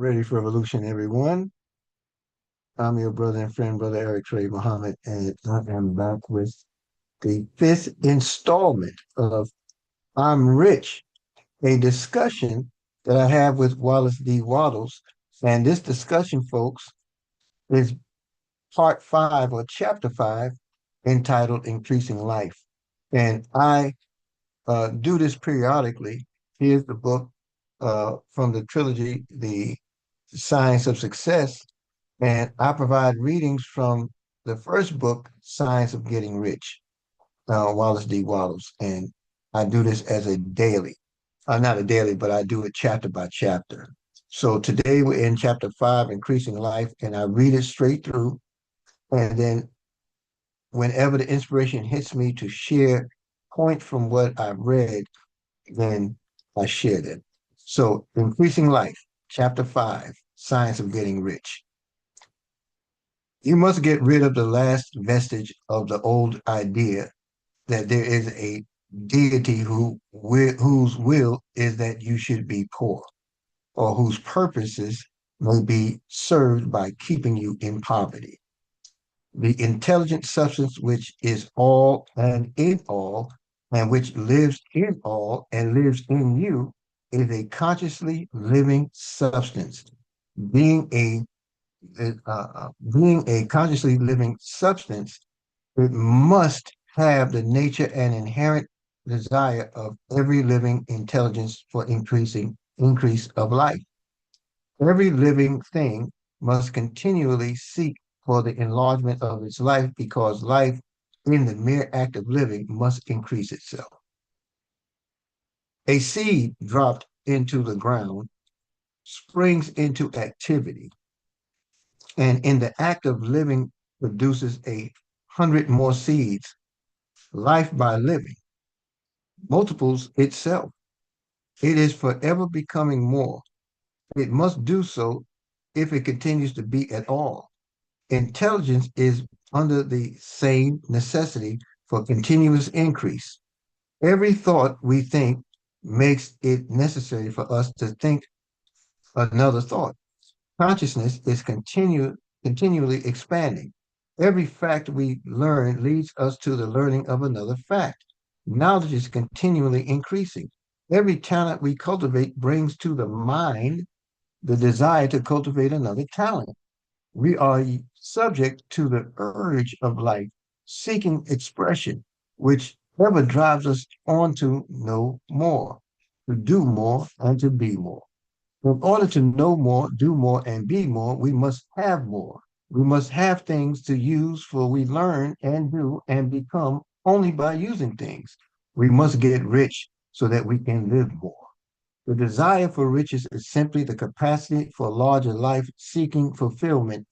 Ready for Revolution, everyone. I'm your brother and friend, Brother Eric Trey Muhammad, and I am back with the fifth installment of I'm Rich, a discussion that I have with Wallace D. Wattles. And this discussion, folks, is part five or chapter five entitled Increasing Life. And I do this periodically. Here's the book from the trilogy, The Science of Success. And I provide readings from the first book, Science of Getting Rich, Wallace D. Wattles. And I do this as a daily, not a daily, but I do it chapter by chapter. So today we're in chapter five, Increasing Life, and I read it straight through. And then whenever the inspiration hits me to share points from what I've read, then I share them. So, Increasing Life, chapter five, Science of Getting Rich. You must get rid of the last vestige of the old idea that there is a deity whose will is that you should be poor, or whose purposes may be served by keeping you in poverty. The intelligent substance which is all and in all, and which lives in all and lives in you, is a consciously living substance. Being a being a consciously living substance, it must have the nature and inherent desire of every living intelligence for increase of life. Every living thing must continually seek for the enlargement of its life because life in the mere act of living must increase itself. A seed dropped into the ground springs into activity, and in the act of living produces 100 more seeds. Life by living multiples itself. It is forever becoming more. It must do so if it continues to be at all. Intelligence is under the same necessity for continuous increase. Every thought we think makes it necessary for us to think another thought. Consciousness is continually expanding. Every fact we learn leads us to the learning of another fact. Knowledge is continually increasing. Every talent we cultivate brings to the mind the desire to cultivate another talent. We are subject to the urge of life, seeking expression, which ever drives us on to know more, to do more, and to be more. In order to know more, do more, and be more, we must have more. We must have things to use, for we learn and do and become only by using things. We must get rich so that we can live more. The desire for riches is simply the capacity for larger life seeking fulfillment.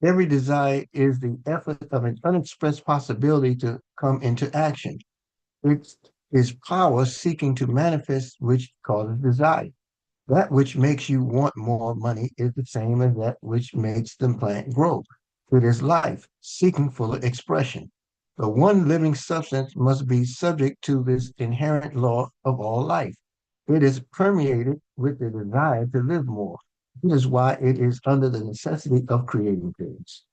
Every desire is the effort of an unexpressed possibility to come into action. It is power seeking to manifest which causes desire. That which makes you want more money is the same as that which makes the plant grow. It is life seeking fuller expression. The one living substance must be subject to this inherent law of all life. It is permeated with the desire to live more. This is why it is under the necessity of creating things.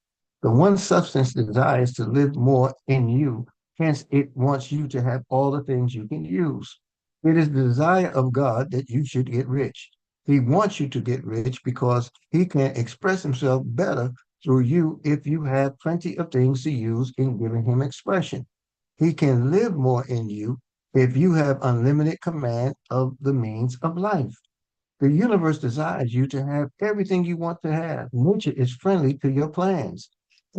The one substance desires to live more in you, hence, it wants you to have all the things you can use. It is the desire of God that you should get rich. He wants you to get rich because he can express himself better through you if you have plenty of things to use in giving him expression. He can live more in you if you have unlimited command of the means of life. The universe desires you to have everything you want to have. Nature is friendly to your plans.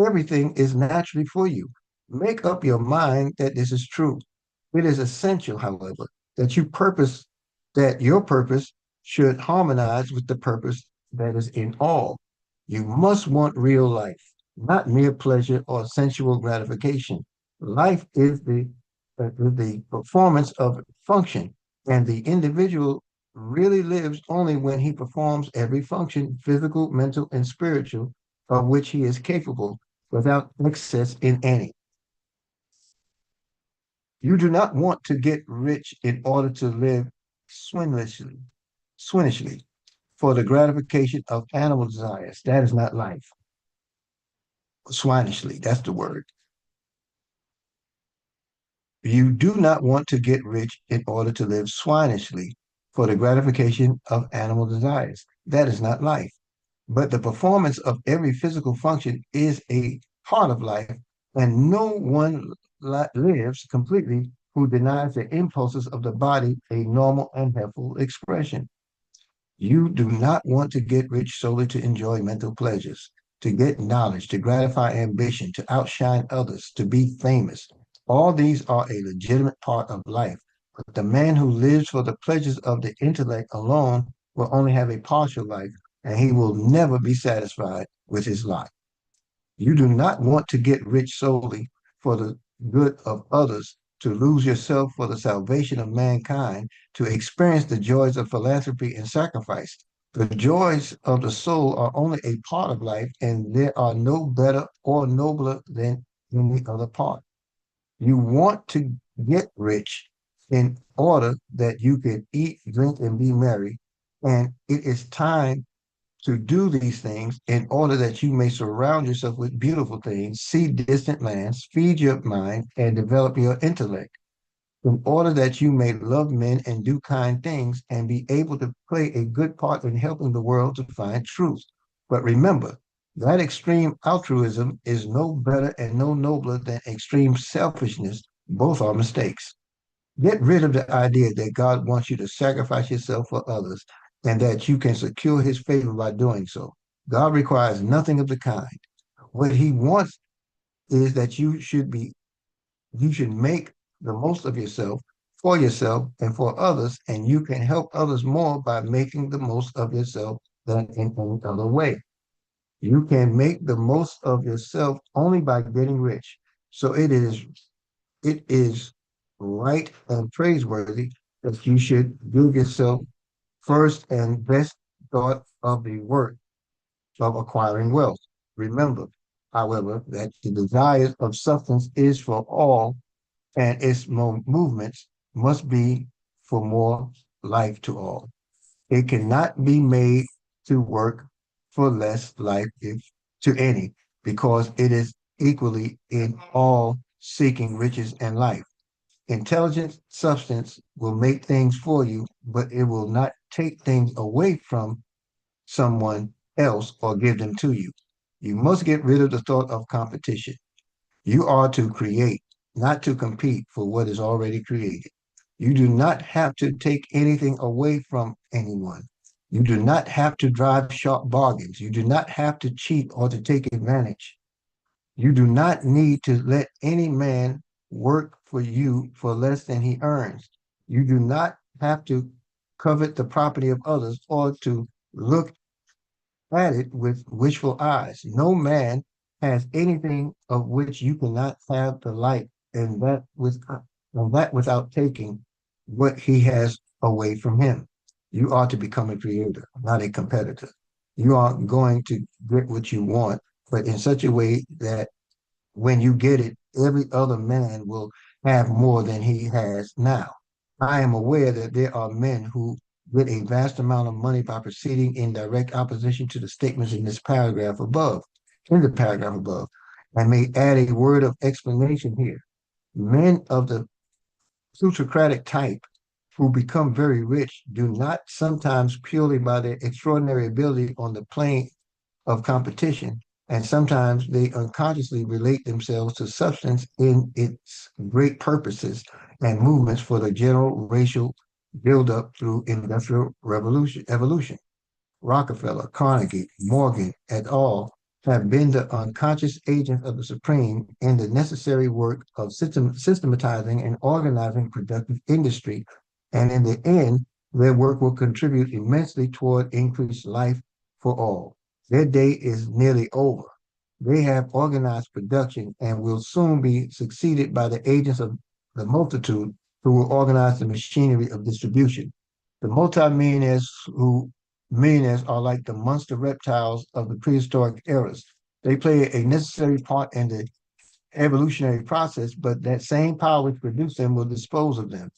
Everything is naturally for you. Make up your mind that this is true. It is essential, however, that your purpose should harmonize with the purpose that is in all. You must want real life, not mere pleasure or sensual gratification. Life is the performance of function, and the individual really lives only when he performs every function, physical, mental, and spiritual, of which he is capable without excess in any. You do not want to get rich in order to live swindlishly. for the gratification of animal desires. That is not life. Swinishly, that's the word. You do not want to get rich in order to live swinishly for the gratification of animal desires. That is not life. But the performance of every physical function is a part of life, and no one lives completely who denies the impulses of the body a normal and helpful expression. You do not want to get rich solely to enjoy mental pleasures, to get knowledge, to gratify ambition, to outshine others, to be famous. All these are a legitimate part of life, but the man who lives for the pleasures of the intellect alone will only have a partial life, and he will never be satisfied with his lot. You do not want to get rich solely for the good of others, to lose yourself for the salvation of mankind, to experience the joys of philanthropy and sacrifice. The joys of the soul are only a part of life, and there are no better or nobler than any other part. You want to get rich in order that you can eat, drink, and be merry. And it is time to do these things in order that you may surround yourself with beautiful things, see distant lands, feed your mind, and develop your intellect, in order that you may love men and do kind things and be able to play a good part in helping the world to find truth. But remember, that extreme altruism is no better and no nobler than extreme selfishness. Both are mistakes. Get rid of the idea that God wants you to sacrifice yourself for others and that you can secure his favor by doing so. God requires nothing of the kind. What he wants is that you should make the most of yourself and for others, and you can help others more by making the most of yourself than in any other way. You can make the most of yourself only by getting rich. So it is right and praiseworthy that you should give yourself first and best thought of the work of acquiring wealth. Remember, however, that the desires of substance is for all, and its movements must be for more life to all. It cannot be made to work for less life if to any, because it is equally in all seeking riches and life. Intelligent substance will make things for you, but it will not take things away from someone else or give them to you. You must get rid of the thought of competition. You are to create, not to compete for what is already created. You do not have to take anything away from anyone. You do not have to drive sharp bargains. You do not have to cheat or to take advantage. You do not need to let any man work for you for less than he earns. You do not have to covet the property of others or to look at it with wishful eyes. No man has anything of which you cannot have the light, and that without taking what he has away from him. You are to become a creator, not a competitor. You are going to get what you want, but in such a way that when you get it, every other man will have more than he has now. I am aware that there are men who get a vast amount of money by proceeding in direct opposition to the statements in the paragraph above, and may add a word of explanation here. Men of the plutocratic type who become very rich do not sometimes purely by their extraordinary ability on the plane of competition, and sometimes they unconsciously relate themselves to substance in its great purposes and movements for the general racial buildup through industrial revolution evolution. Rockefeller, Carnegie, Morgan, et al. Have been the unconscious agents of the supreme in the necessary work of systematizing and organizing productive industry. And in the end, their work will contribute immensely toward increased life for all. Their day is nearly over. They have organized production and will soon be succeeded by the agents of the multitude who will organize the machinery of distribution. The multimillionaires who millionaires are like the monster reptiles of the prehistoric eras. They play a necessary part in the evolutionary process, but that same power which produced them will dispose of them.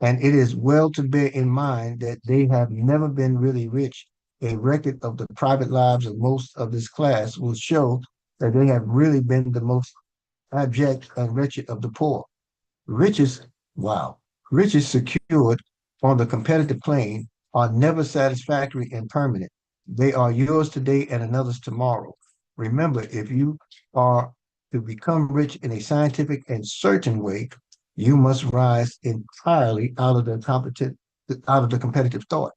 And it is well to bear in mind that they have never been really rich a record of the private lives of most of this class will show that they have really been the most abject and wretched of the poor. Riches, wow, riches secured on the competitive plane are never satisfactory and permanent. They are yours today and another's tomorrow. Remember, if you are to become rich in a scientific and certain way, you must rise entirely out of the competitive thought.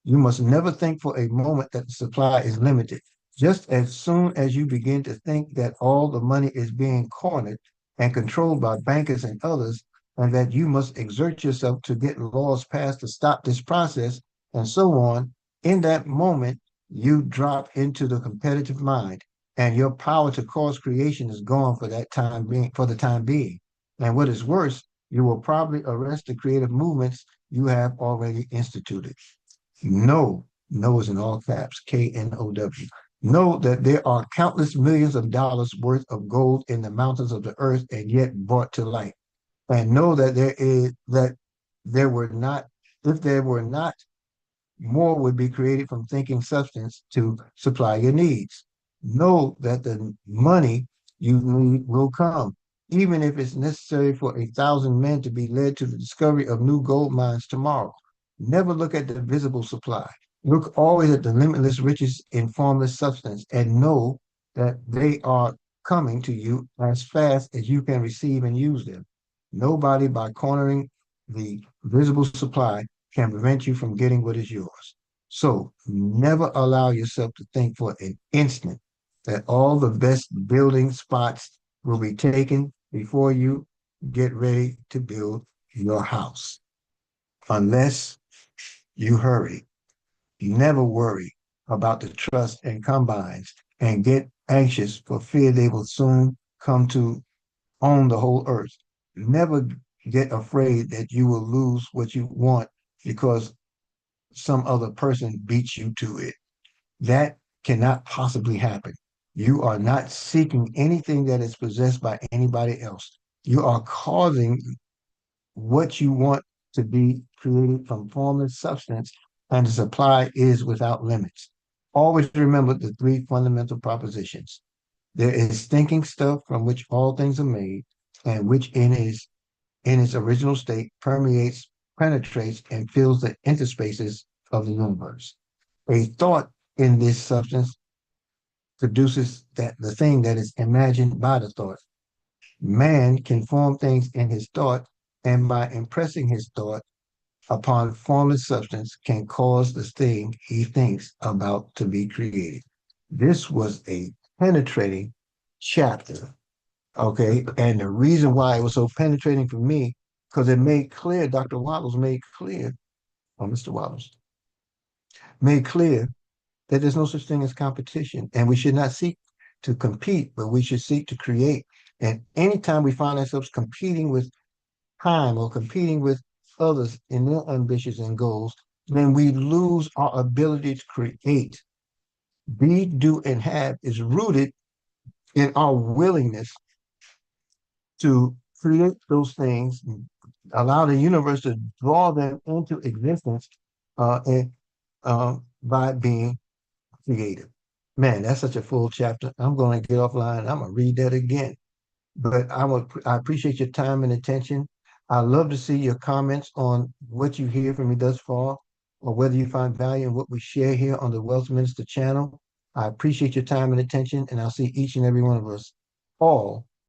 You must never think for a moment that the supply is limited. Just as soon as you begin to think that all the money is being cornered and controlled by bankers and others, and that you must exert yourself to get laws passed to stop this process, and so on, in that moment, you drop into the competitive mind, and your power to cause creation is gone for the time being. And what is worse, you will probably arrest the creative movements you have already instituted. No is in all caps, KNOW. Know that there are countless millions of dollars worth of gold in the mountains of the earth and yet brought to light. And know that there were not, if there were not, more would be created from thinking substance to supply your needs. Know that the money you need will come, even if it's necessary for 1,000 men to be led to the discovery of new gold mines tomorrow. Never look at the visible supply. Look always at the limitless riches in formless substance and know that they are coming to you as fast as you can receive and use them. Nobody, by cornering the visible supply, can prevent you from getting what is yours. So never allow yourself to think for an instant that all the best building spots will be taken before you get ready to build your house. Unless you hurry. Never worry about the trust and combines and get anxious for fear they will soon come to own the whole earth. Never get afraid that you will lose what you want because some other person beats you to it. That cannot possibly happen. You are not seeking anything that is possessed by anybody else. You are causing what you want to be created from formless substance, and the supply is without limits. Always remember the three fundamental propositions. There is thinking stuff from which all things are made, and which in its original state permeates, penetrates, and fills the interspaces of the universe. A thought in this substance produces the thing that is imagined by the thought. Man can form things in his thought, and by impressing his thought upon formless substance, can cause the thing he thinks about to be created. This was a penetrating chapter. Okay. And the reason why it was so penetrating for me, because it made clear, Dr. Wattles made clear, or Mr. Wallace made clear that there's no such thing as competition. And we should not seek to compete, but we should seek to create. And anytime we find ourselves competing with time or competing with others in their ambitions and goals, then we lose our ability to create. Be, do, and have is rooted in our willingness to create those things, allow the universe to draw them into existence by being creative. Man, that's such a full chapter. I'm going to get offline. I'm going to read that again. But I appreciate your time and attention. I love to see your comments on what you hear from me thus far, or whether you find value in what we share here on the Wealth Minister channel. I appreciate your time and attention, and I'll see each and every one of us all